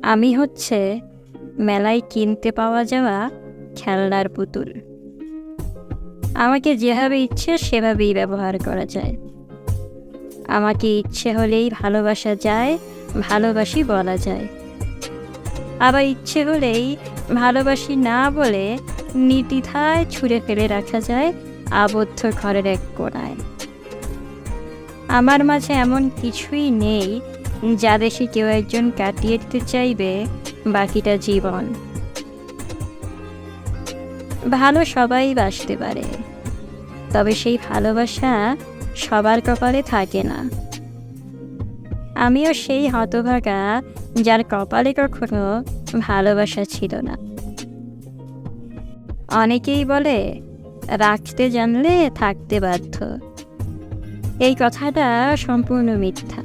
আমি হচ্ছে মেলায় কিনতে পাওয়া যাওয়া খেলনার পুতুল। আমাকে যেভাবে ইচ্ছে সেভাবেই ব্যবহার করা যায়। আমাকে ইচ্ছে হলেই ভালোবাসা যায়, ভালোবাসি বলা যায়। আবার ইচ্ছে হলেই ভালোবাসি না বলে নির্দ্বিধায় ছুঁড়ে ফেলে রাখা যায় আবদ্ধ ঘরের এক কোণায়। আমার মাঝে এমন কিছুই নেই যা দেশে কেউ একজন কাটিয়ে দিতে চাইবে বাকিটা জীবন। ভালো সবাই বাসতে পারে, তবে সেই ভালোবাসা সবার কপালে থাকে না। আমিও সেই হতভাগা যার কপালে কখনো ভালোবাসা ছিল না। অনেকেই বলে রাখতে জানলে থাকতে বাধ্য। এই কথাটা সম্পূর্ণ মিথ্যা।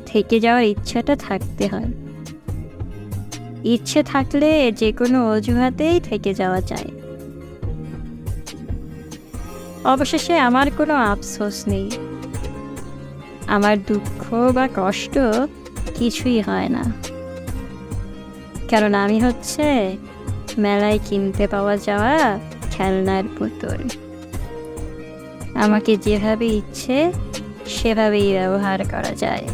থেকে যাওয়ার ইচ্ছাটা থাকতে হয়। ইচ্ছে থাকলে যে কোনো অজুহাতেই থেকে যাওয়া যায়। অবশেষে আমার কোনো আফসোস নেই। আমার দুঃখ বা কষ্ট কিছুই হয় না, কারণ আমি হচ্ছে মেলায় কিনতে পাওয়া যাওয়া খেলনার পুতুল। আমাকে যেভাবে ইচ্ছে সেভাবেই ব্যবহার করা যায়।